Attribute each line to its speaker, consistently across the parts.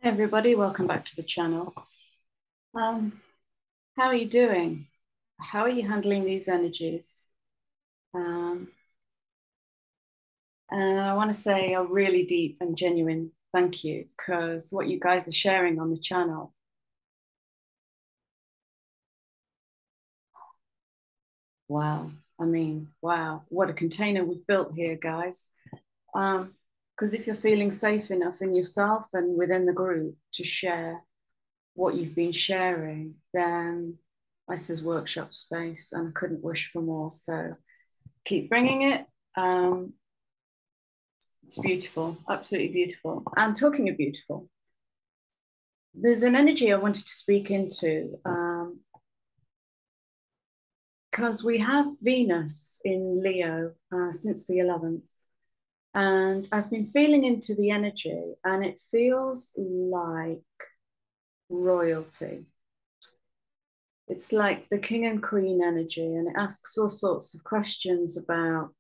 Speaker 1: Hey everybody, welcome back to the channel. How are you doing? How are you handling these energies? Um, and I want to say a really deep and genuine thank you because what you guys are sharing on the channel, wow. I mean, wow, what a container we've built here, guys. Because if you're feeling safe enough in yourself and within the group to share what you've been sharing, then this is workshop space and I couldn't wish for more. So keep bringing it. Um, it's beautiful, absolutely beautiful. And talking of beautiful, there's an energy I wanted to speak into because we have Venus in Leo since the 11th. And I've been feeling into the energy, and it feels like royalty. It's like the king and queen energy, and it asks all sorts of questions about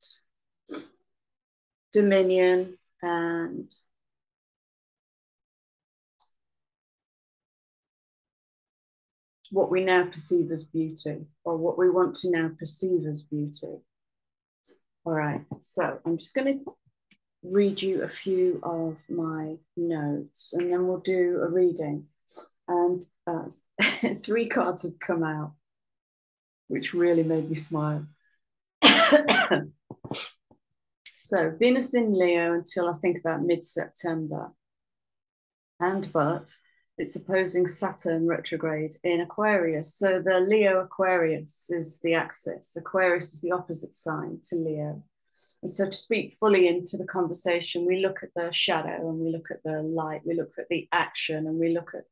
Speaker 1: dominion and what we now perceive as beauty, or what we want to now perceive as beauty. All right, so I'm just going to read you a few of my notes and then we'll do a reading. And three cards have come out, which really made me smile. So Venus in Leo until I think about mid-September. But it's opposing Saturn retrograde in Aquarius. So the Leo Aquarius is the axis. Aquarius is the opposite sign to Leo. And so to speak fully into the conversation, we look at the shadow and we look at the light, we look at the action and we look at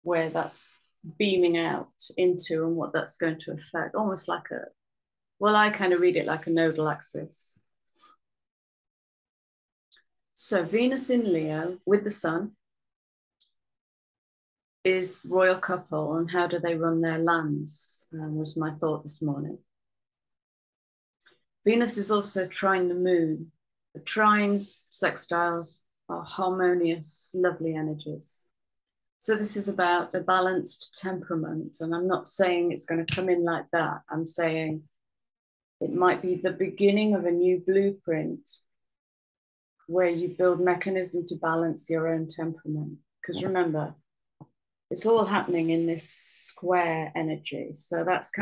Speaker 1: where that's beaming out into and what that's going to affect, almost like well, I kind of read it like a nodal axis. So Venus in Leo with the sun is royal couple and how do they run their lands was my thought this morning. Venus is also trine the moon. The trines, sextiles are harmonious, lovely energies. So this is about a balanced temperament. And I'm not saying it's going to come in like that. I'm saying it might be the beginning of a new blueprint where you build mechanism to balance your own temperament. Because remember, it's all happening in this square energy. So that's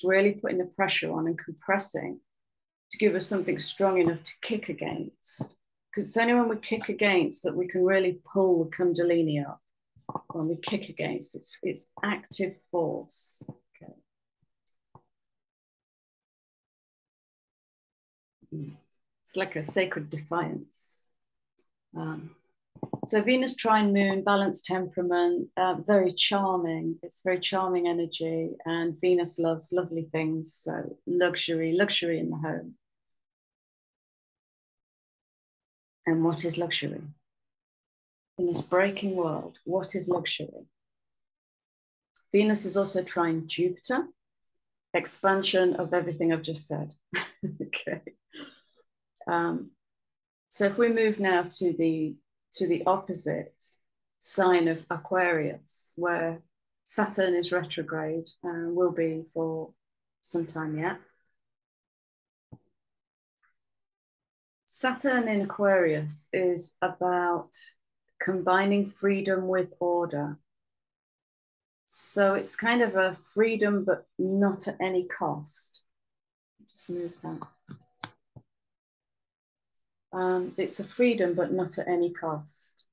Speaker 1: really putting the pressure on and compressing to give us something strong enough to kick against. Because it's only when we kick against that we can really pull the Kundalini up. When we kick against it's active force. Okay. It's like a sacred defiance. So Venus trine moon, balanced temperament, very charming. It's very charming energy, and Venus loves lovely things. So luxury in the home. And what is luxury? In this breaking world, what is luxury? Venus is also trine Jupiter, expansion of everything I've just said. Okay. So if we move now to the opposite sign of Aquarius, where Saturn is retrograde and will be for some time yet. Saturn in Aquarius is about combining freedom with order. So it's kind of a freedom, but not at any cost. Just move that. It's a freedom, but not at any cost.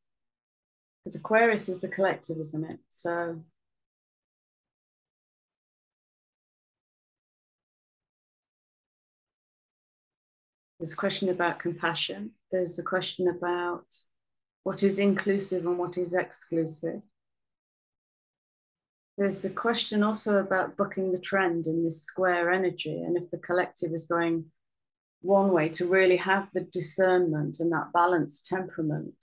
Speaker 1: Because Aquarius is the collective, isn't it? So there's a question about compassion. There's a question about what is inclusive and what is exclusive. There's a question also about bucking the trend in this square energy. And if the collective is going one way, to really have the discernment and that balanced temperament,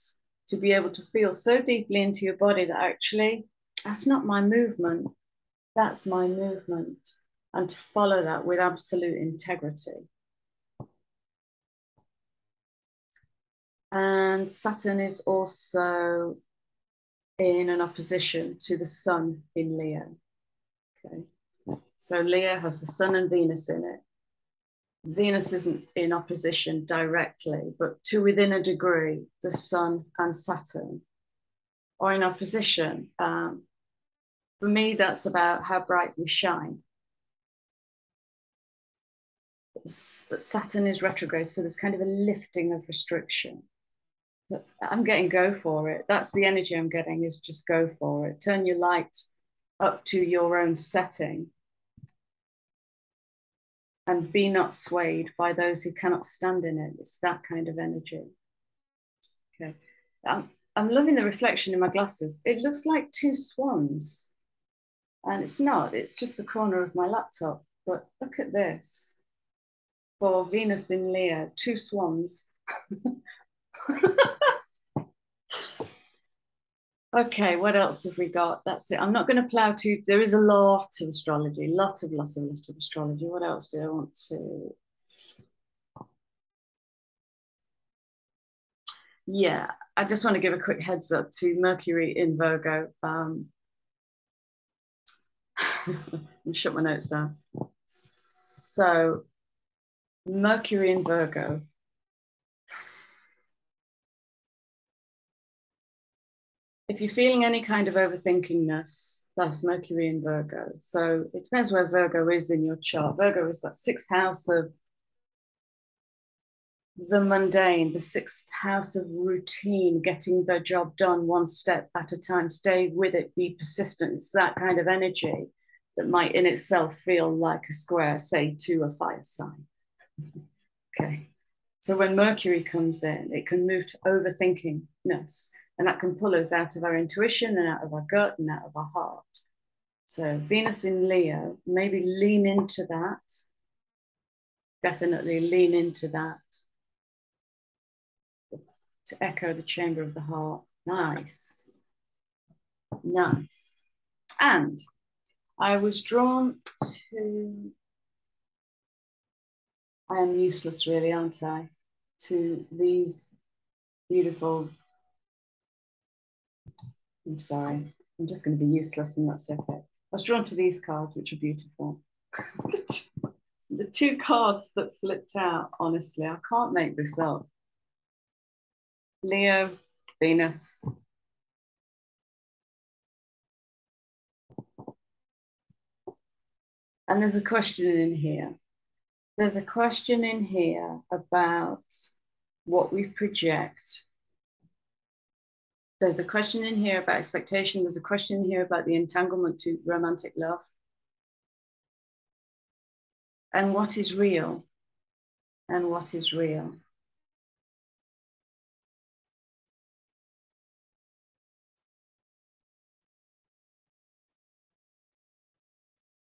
Speaker 1: to be able to feel so deeply into your body that actually, that's not my movement, that's my movement. And to follow that with absolute integrity. And Saturn is also in an opposition to the sun in Leo. Okay. So Leo has the sun and Venus in it. Venus isn't in opposition directly, but to within a degree, the sun and Saturn are in opposition. For me, that's about how bright we shine. But Saturn is retrograde, so there's kind of a lifting of restriction. I'm getting go for it. That's the energy I'm getting, is just go for it. Turn your light up to your own setting and be not swayed by those who cannot stand in it. It's that kind of energy. Okay. I'm loving the reflection in my glasses. It looks like two swans. And it's not, it's just the corner of my laptop. But look at this. For Venus in Leo, two swans. Okay, what else have we got? That's it. I'm not going to plow too. There is a lot of astrology, lot of astrology. What else do I want to? Yeah, I just want to give a quick heads up to Mercury in Virgo. Shut my notes down. So, Mercury in Virgo. If you're feeling any kind of overthinkingness, that's Mercury in Virgo. So it depends where Virgo is in your chart. Virgo is that sixth house of the mundane, the sixth house of routine, getting the job done one step at a time. Stay with it, be persistent. It's that kind of energy that might in itself feel like a square, say, to a fire sign. Okay. So when Mercury comes in, it can move to overthinkingness, and that can pull us out of our intuition and out of our gut and out of our heart. So Venus in Leo, maybe lean into that. Definitely lean into that. To echo the chamber of the heart. Nice. Nice. And I was drawn to, I am useless really, aren't I? To these beautiful, I'm sorry, I'm just going to be useless and that's okay. I was drawn to these cards, which are beautiful. The two cards that flipped out, honestly, I can't make this up. Leo, Venus. And there's a question in here. There's a question in here about what we project. There's a question in here about expectation. There's a question in here about the entanglement to romantic love. And what is real? And what is real?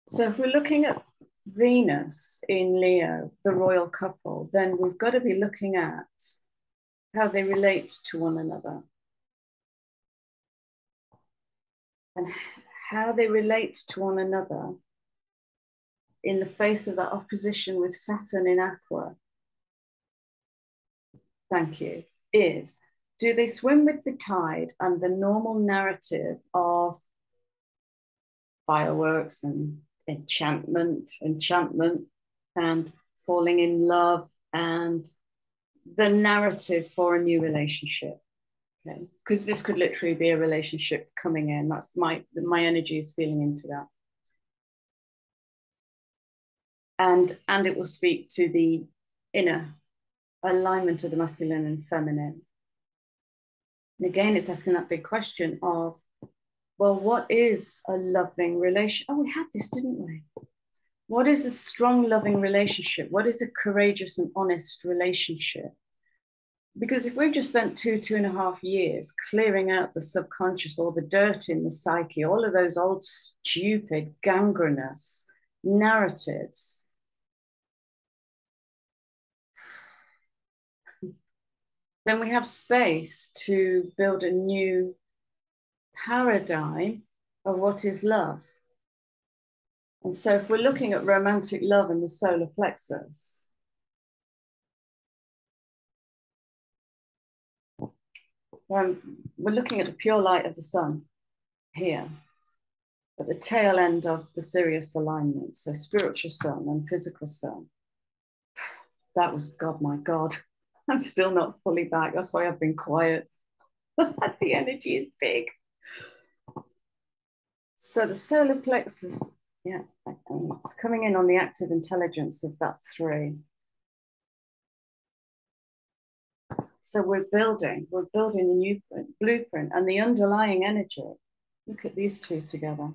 Speaker 1: So if we're looking at Venus in Leo, the royal couple, then we've got to be looking at how they relate to one another and how they relate to one another in the face of that opposition with Saturn in Aqua. Thank you. Is, do they swim with the tide and the normal narrative of fireworks and enchantment and falling in love and the narrative for a new relationship? Okay, because this could literally be a relationship coming in. That's my energy is feeling into that. And it will speak to the inner alignment of the masculine and feminine. And again, it's asking that big question of, well, what is a loving relation? Oh, we had this, didn't we? What is a strong, loving relationship? What is a courageous and honest relationship? Because if we've just spent 2.5 years clearing out the subconscious, all the dirt in the psyche, all of those old, stupid, gangrenous narratives, then we have space to build a new paradigm of what is love. And so if we're looking at romantic love in the solar plexus, we're looking at the pure light of the sun. here at the tail end of the Sirius alignment. So spiritual sun and physical sun. That was, God, my God. I'm still not fully back. That's why I've been quiet. The energy is big. So the solar plexus, yeah, it's coming in on the active intelligence of that 3. So we're building a new blueprint, and the underlying energy. Look at these 2 together.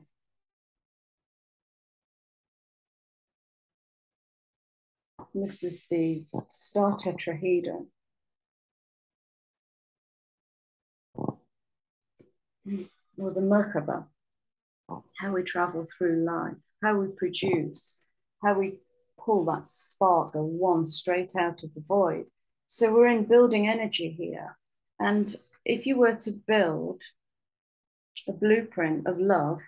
Speaker 1: And this is the star tetrahedron. Or the Merkaba, how we travel through life, how we produce, how we pull that spark of one straight out of the void. So we're in building energy here. And if you were to build a blueprint of love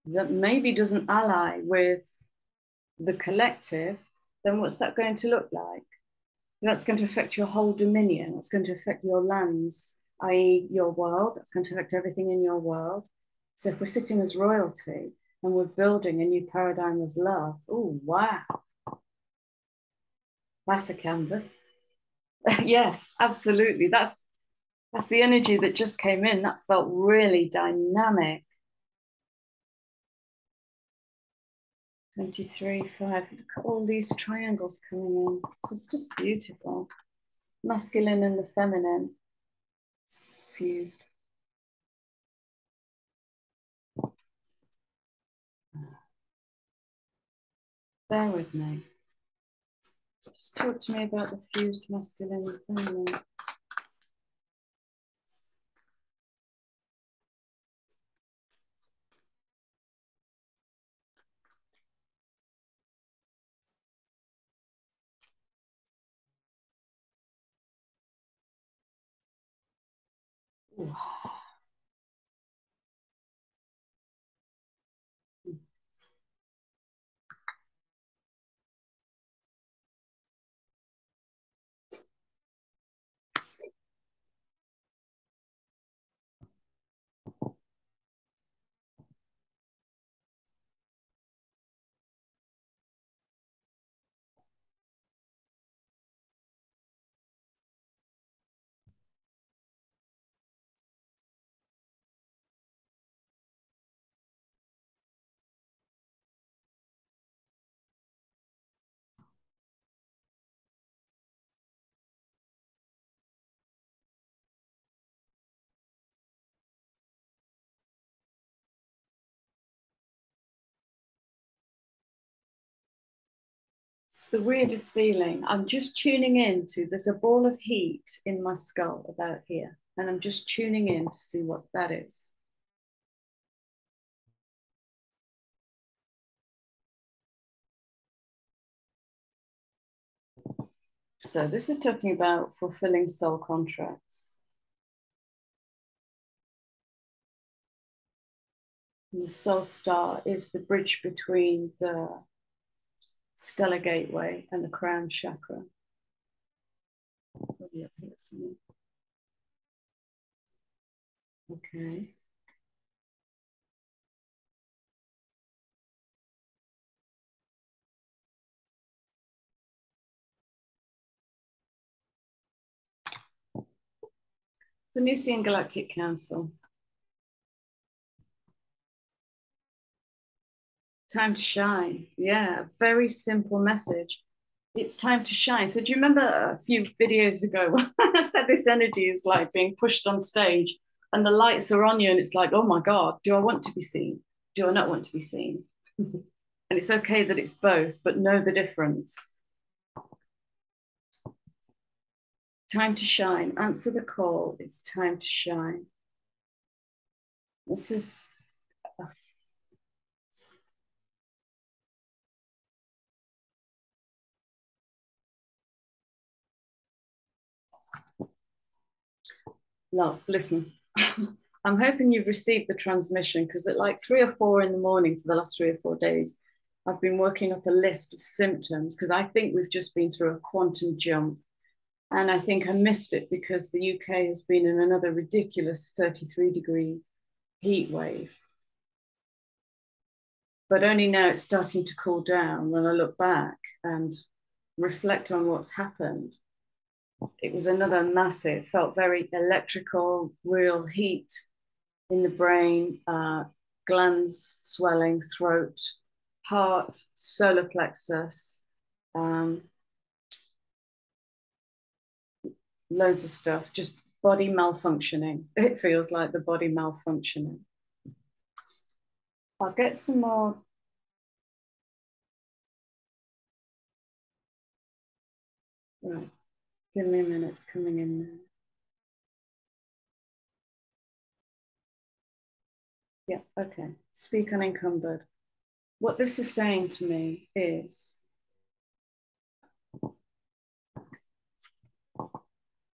Speaker 1: that maybe doesn't ally with the collective, then what's that going to look like? That's going to affect your whole dominion. It's going to affect your lands, i.e. your world. That's going to affect everything in your world. So if we're sitting as royalty and we're building a new paradigm of love, oh, wow. That's a canvas. Yes, absolutely. That's the energy that just came in. That felt really dynamic. 23, 5. Look at all these triangles coming in. This is just beautiful. Masculine and the feminine. It's fused. Bear with me. Just talk to me about the fused masculine and feminine. Ooh. It's the weirdest feeling. I'm just tuning in to, there's a ball of heat in my skull about here, and I'm just tuning in to see what that is. So this is talking about fulfilling soul contracts. And the soul star is the bridge between the stellar gateway and the crown chakra. Okay. The Venusian Galactic Council. Time to shine. Yeah, very simple message. It's time to shine. So do you remember a few videos ago when I said this energy is like being pushed on stage and the lights are on you and it's like, oh my God, do I want to be seen? Do I not want to be seen? And it's okay that it's both, but know the difference. Time to shine. Answer the call. It's time to shine. This is a love. Listen, I'm hoping you've received the transmission because at like 3 or 4 in the morning for the last 3 or 4 days, I've been working up a list of symptoms because I think we've just been through a quantum jump. And I think I missed it because the UK has been in another ridiculous 33-degree heat wave. But only now it's starting to cool down. When I look back and reflect on what's happened, it was another massive, felt very electrical, real heat in the brain, glands swelling, throat, heart, solar plexus, loads of stuff, just body malfunctioning. It feels like the body malfunctioning. I'll get some more. Right, give me a minute, it's coming in now. Yeah, okay. Speak unencumbered. What this is saying to me is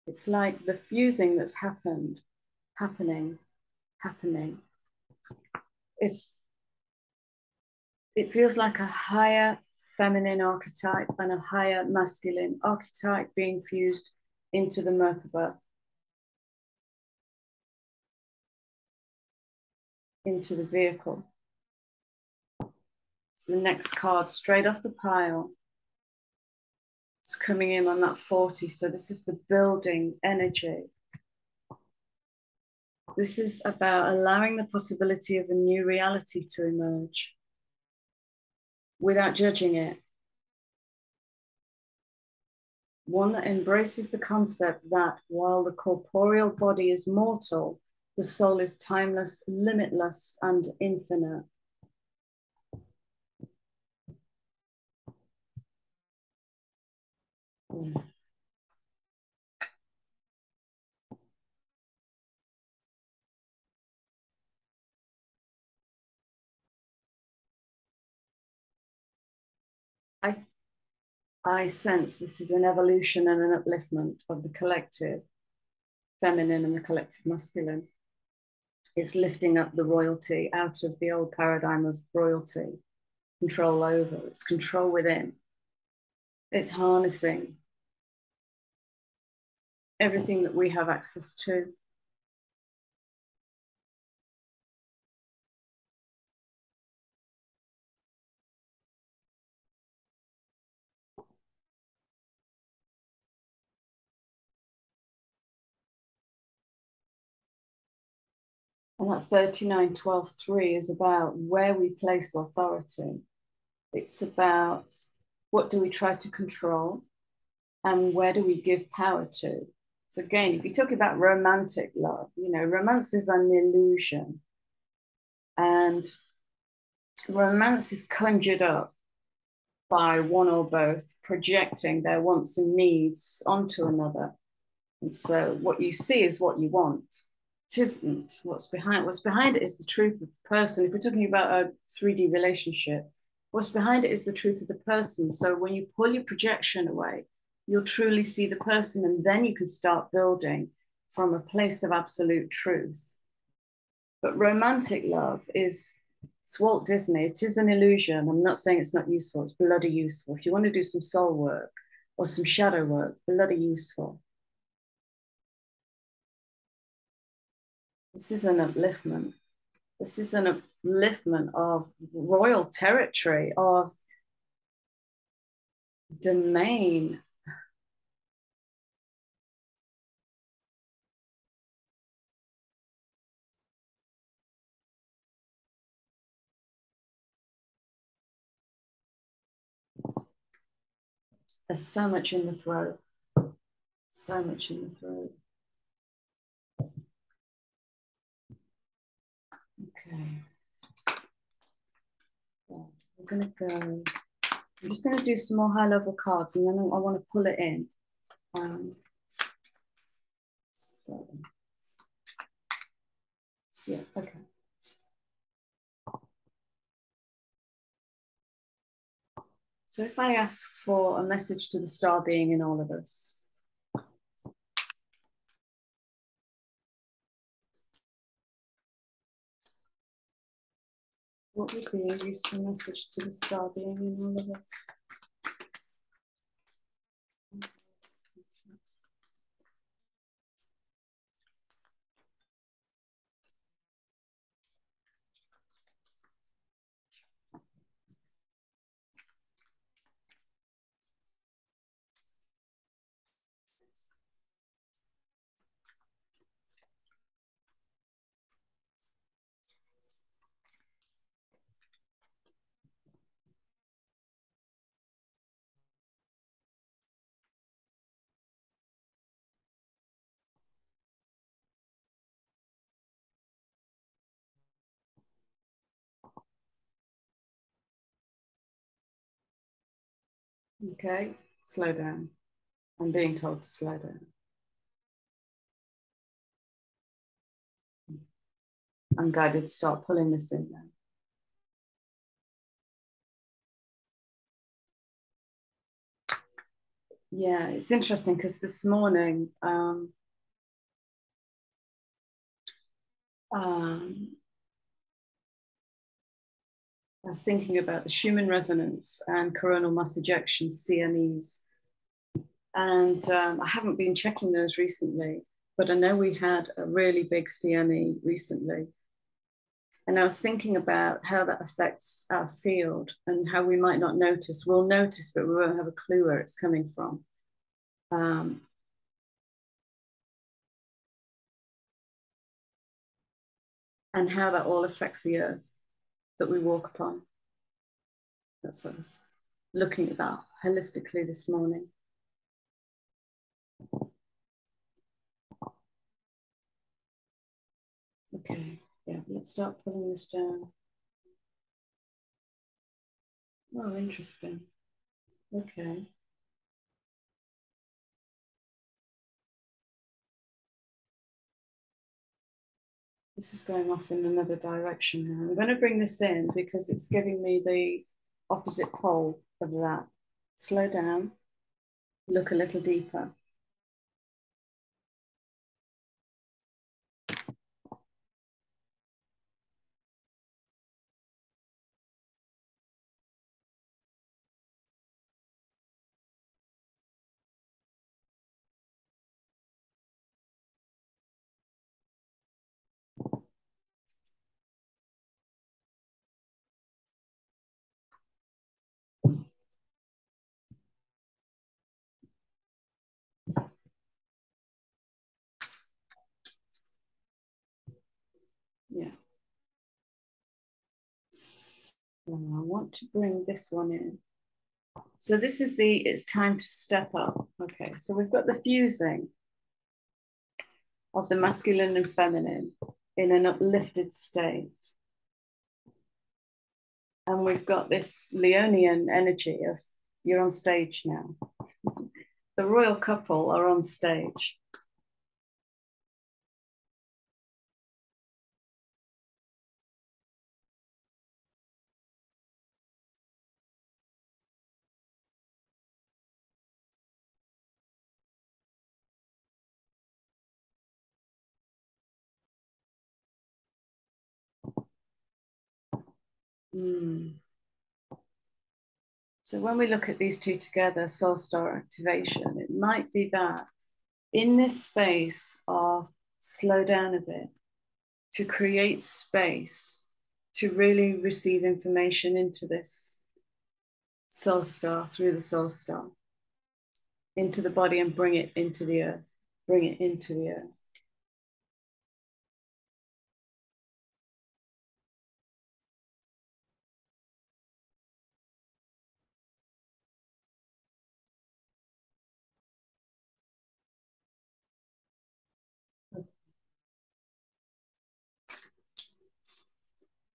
Speaker 1: it's like the fusing that's happening. It feels like a higher feminine archetype and a higher masculine archetype being fused into the Merkaba, into the vehicle. It's the next card straight off the pile. It's coming in on that 40. So this is the building energy. This is about allowing the possibility of a new reality to emerge without judging it. One that embraces the concept that while the corporeal body is mortal, the soul is timeless, limitless, and infinite. I sense this is an evolution and an upliftment of the collective feminine and the collective masculine. It's lifting up the royalty out of the old paradigm of royalty, control over, it's control within. It's harnessing everything that we have access to. And that 39-12-3 is about where we place authority. It's about what do we try to control and where do we give power to. So again, if you talk about romantic love, you know, romance is an illusion. And romance is conjured up by one or both projecting their wants and needs onto another. And so what you see is what you want. It isn't. What's behind it is the truth of the person. If we're talking about a 3D relationship, what's behind it is the truth of the person. So when you pull your projection away, you'll truly see the person, and then you can start building from a place of absolute truth. But romantic love is, it's Walt Disney. It is an illusion. I'm not saying it's not useful. It's bloody useful. If you want to do some soul work or some shadow work, bloody useful. This is an upliftment. This is an upliftment of royal territory, of domain. There's so much in the throat. So much in the throat. Okay. So we're going to go. I'm just going to do some more high-level cards, and then I want to pull it in. So, yeah, okay. So if I ask for a message to the star being in all of us, what would be a useful message to the star being in all of us? Okay, slow down. I'm being told to slow down. I'm guided to start pulling this in now. Yeah, it's interesting because this morning, um, I was thinking about the Schumann resonance and coronal mass ejection, CMEs. And I haven't been checking those recently, but I know we had a really big CME recently. And I was thinking about how that affects our field and how we might not notice. We'll notice, but we won't have a clue where it's coming from. Um, and how that all affects the earth that we walk upon. That's what I was looking at that holistically this morning. Okay, yeah, let's start pulling this down. Oh, interesting. Okay. This is going off in another direction now. I'm going to bring this in because it's giving me the opposite pole of that. Slow down, look a little deeper. Yeah. And I want to bring this one in. So this is it's time to step up. Okay, so we've got the fusing of the masculine and feminine in an uplifted state. And we've got this Leonian energy of you're on stage now. The royal couple are on stage. Mm. So when we look at these two together, soul star activation, it might be that in this space of slow down a bit, to create space to really receive information into this soul star, through the soul star, into the body and bring it into the earth, bring it into the earth.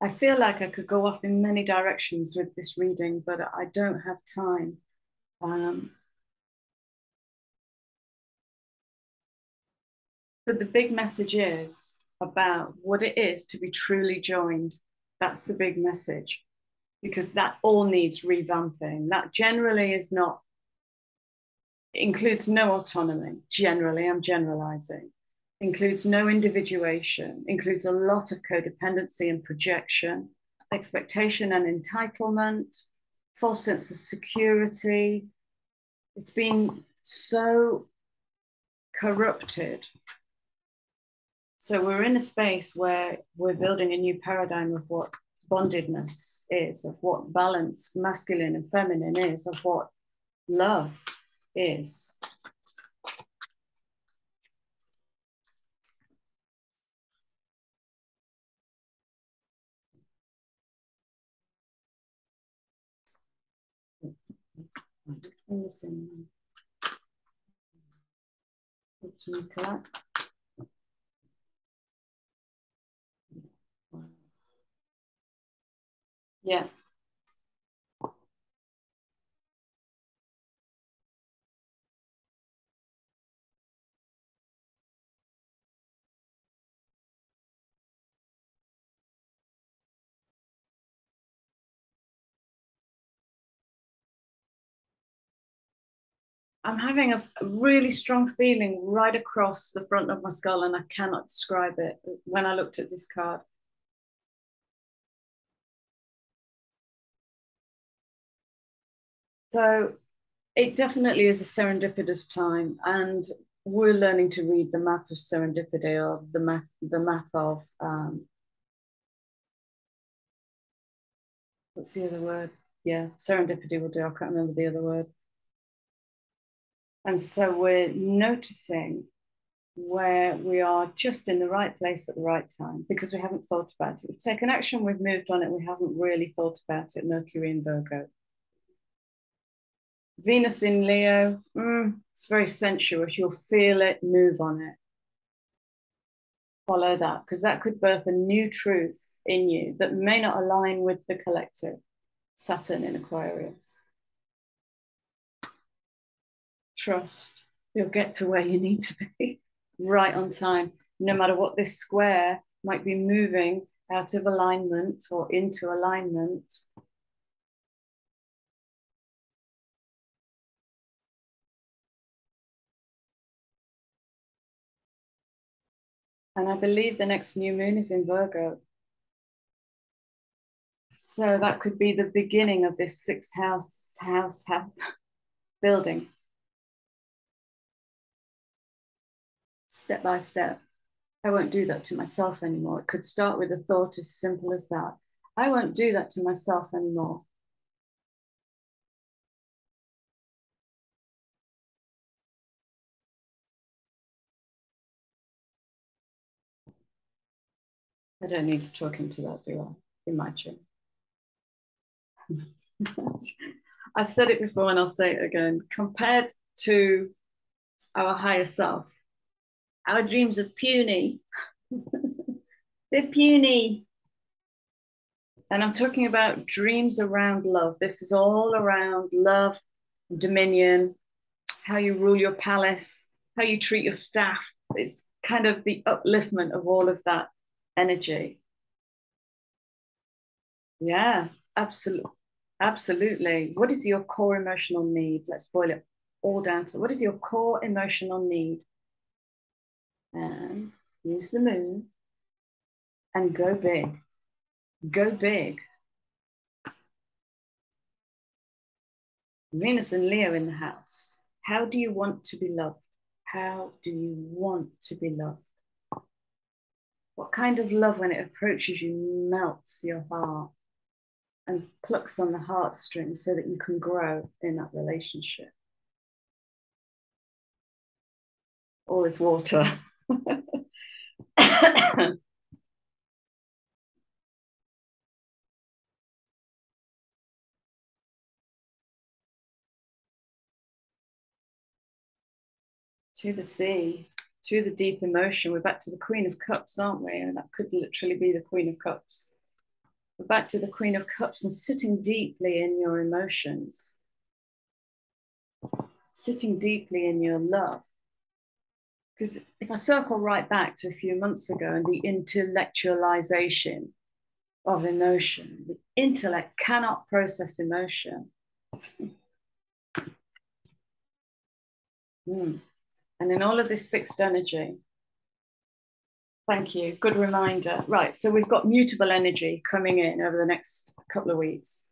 Speaker 1: I feel like I could go off in many directions with this reading, but I don't have time. But the big message is about what it is to be truly joined. That's the big message, because that all needs revamping. That generally is not, includes no autonomy. Generally, I'm generalizing. Includes no individuation, includes a lot of codependency and projection, expectation and entitlement, false sense of security. It's been so corrupted. So we're in a space where we're building a new paradigm of what bondedness is, of what balance, masculine and feminine is, of what love is. Just bring this in. Yeah. I'm having a really strong feeling right across the front of my skull, and I cannot describe it when I looked at this card. So it definitely is a serendipitous time, and we're learning to read the map of serendipity, or the map of what's the other word? Yeah, serendipity will do. I can't remember the other word. And so we're noticing where we are just in the right place at the right time because we haven't thought about it. We've taken action, we've moved on it, we haven't really thought about it. Mercury in Virgo. Venus in Leo, it's very sensuous. You'll feel it, move on it. Follow that, because that could birth a new truth in you that may not align with the collective. Saturn in Aquarius. Trust. You'll get to where you need to be right on time, no matter what this square might be moving out of alignment or into alignment. And I believe the next new moon is in Virgo. So that could be the beginning of this sixth house building. Step by step. I won't do that to myself anymore. It could start with a thought as simple as that. I won't do that to myself anymore. I don't need to talk into that, do I? Imagine. I've said it before and I'll say it again. Compared to our higher self, our dreams are puny. They're puny. And I'm talking about dreams around love. This is all around love, dominion, how you rule your palace, how you treat your staff. It's kind of the upliftment of all of that energy. Yeah, absolutely. Absolutely. What is your core emotional need? Let's boil it all down to what is your core emotional need? And use the moon and go big. Go big. Venus and Leo in the house. How do you want to be loved? How do you want to be loved? What kind of love, when it approaches you, melts your heart and plucks on the heartstrings so that you can grow in that relationship? All this water. To the sea, to the deep emotion. We're back to the Queen of Cups, aren't we? And that could literally be the Queen of Cups. We're back to the Queen of Cups and sitting deeply in your emotions, sitting deeply in your love. Because if I circle right back to a few months ago and the intellectualization of emotion, the intellect cannot process emotion. And in all of this fixed energy, thank you, good reminder. Right, so we've got mutable energy coming in over the next couple of weeks.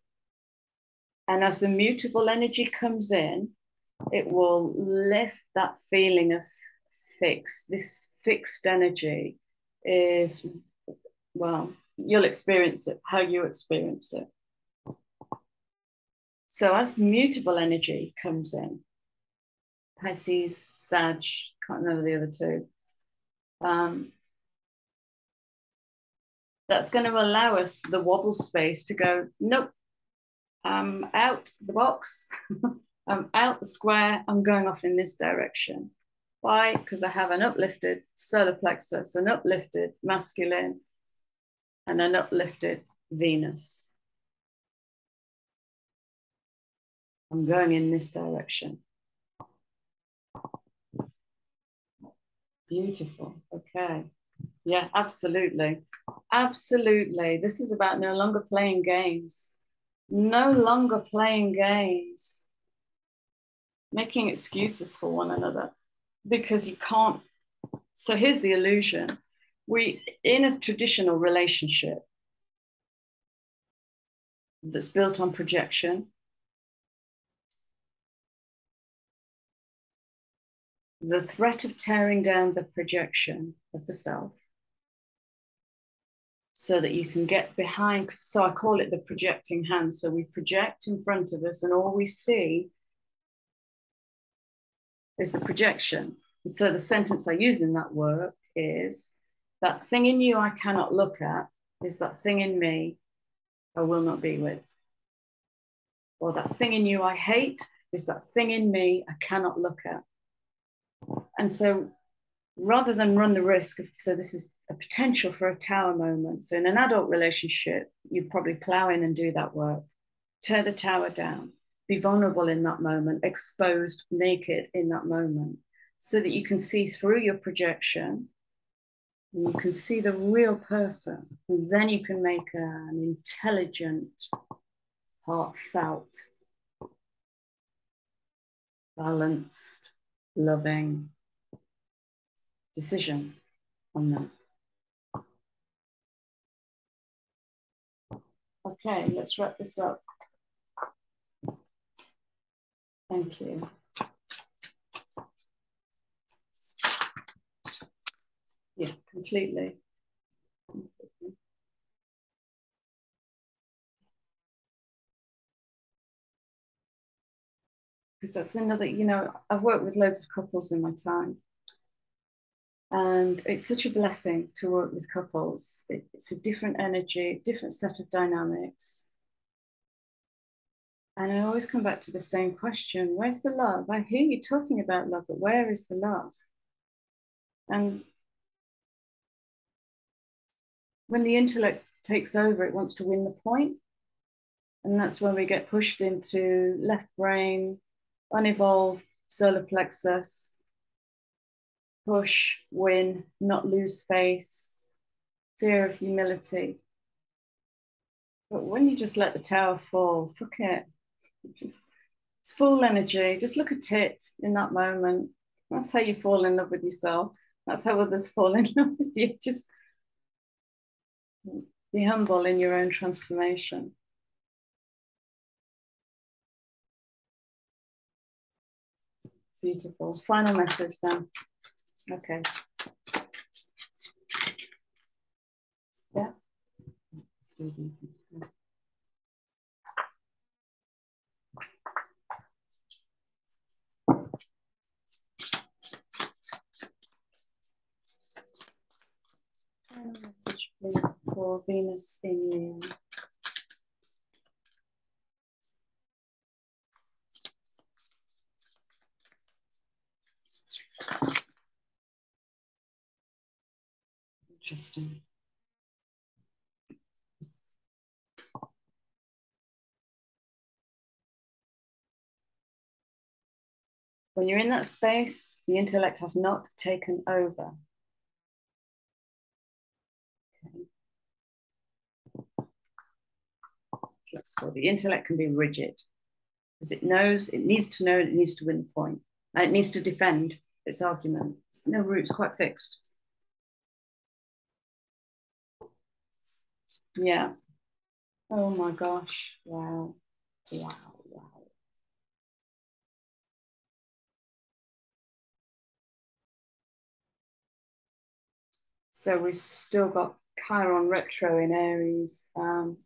Speaker 1: And as the mutable energy comes in, it will lift that feeling of this fixed energy is, well, you'll experience it, how you experience it. So as mutable energy comes in, Pisces, Sag, can't remember the other two, that's going to allow us the wobble space to go, nope, I'm out the box, I'm out the square, I'm going off in this direction. Why? Because I have an uplifted solar plexus, an uplifted masculine, and an uplifted Venus. I'm going in this direction. Beautiful. Okay. Yeah, absolutely. Absolutely. This is about no longer playing games. No longer playing games. making excuses for one another because you can't. So here's the illusion. In a traditional relationship that's built on projection, the threat of tearing down the projection of the self so that you can get behind. So I call it the projecting hand. So we project in front of us and all we see is the projection. And so the sentence I use in that work is, that thing in you I cannot look at is that thing in me I will not be with. Or that thing in you I hate is that thing in me I cannot look at. And so rather than run the risk of, so this is a potential for a tower moment. So in an adult relationship, you probably plow in and do that work, tear the tower down, be vulnerable in that moment, exposed, naked in that moment, so that you can see through your projection and you can see the real person. And then you can make an intelligent, heartfelt, balanced, loving decision on that. Okay, let's wrap this up. Thank you. Yeah, completely. Because that's another, you know, I've worked with loads of couples in my time. And it's such a blessing to work with couples. It's a different energy, different set of dynamics. And I always come back to the same question: where's the love? I hear you talking about love, but where is the love? And when the intellect takes over, it wants to win the point. And that's when we get pushed into left brain, unevolved solar plexus, push, win, not lose face, fear of humility. But when you just let the tower fall, fuck it. It's full energy. Just look at it in that moment. That's how you fall in love with yourself. That's how others fall in love with you. Just be humble in your own transformation. Beautiful. Final message then. Okay. Yeah. Let's do these instead. Final message, please, for Venus in you. Interesting. When you're in that space, the intellect has not taken over. Okay. Flexible. The intellect can be rigid because it knows, it needs to know, it needs to win the point, and it needs to defend its argument. It's no roots, quite fixed. Yeah. Oh my gosh. Wow. Wow. Wow. So we've still got Chiron retro in Aries. And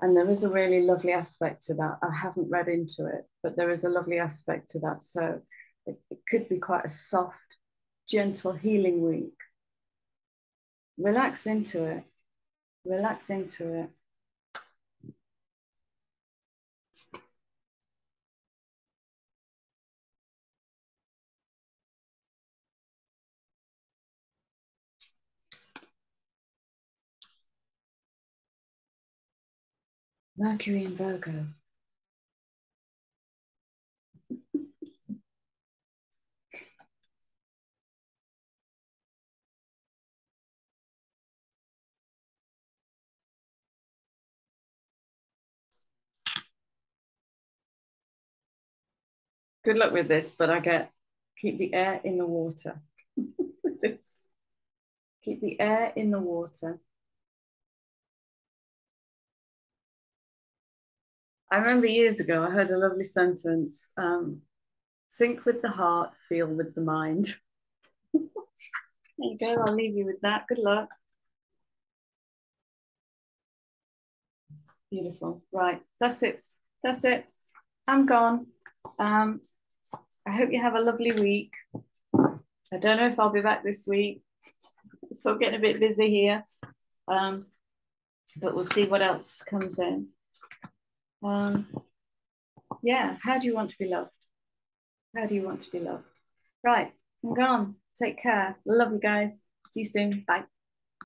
Speaker 1: there is a really lovely aspect to that. I haven't read into it, but there is a lovely aspect to that. So it could be quite a soft, gentle, healing week. Relax into it. Relax into it. Mercury in Virgo. Good luck with this, but I get keep the air in the water. With this. Keep the air in the water. I remember years ago, I heard a lovely sentence, think with the heart, feel with the mind. There you go, I'll leave you with that. Good luck. Beautiful. Right, that's it. That's it. I'm gone. I hope you have a lovely week. I don't know if I'll be back this week. So getting a bit busy here. But we'll see what else comes in. Yeah, how do you want to be loved? How do you want to be loved? Right, I'm gone. Take care. Love you guys. See you soon. Bye.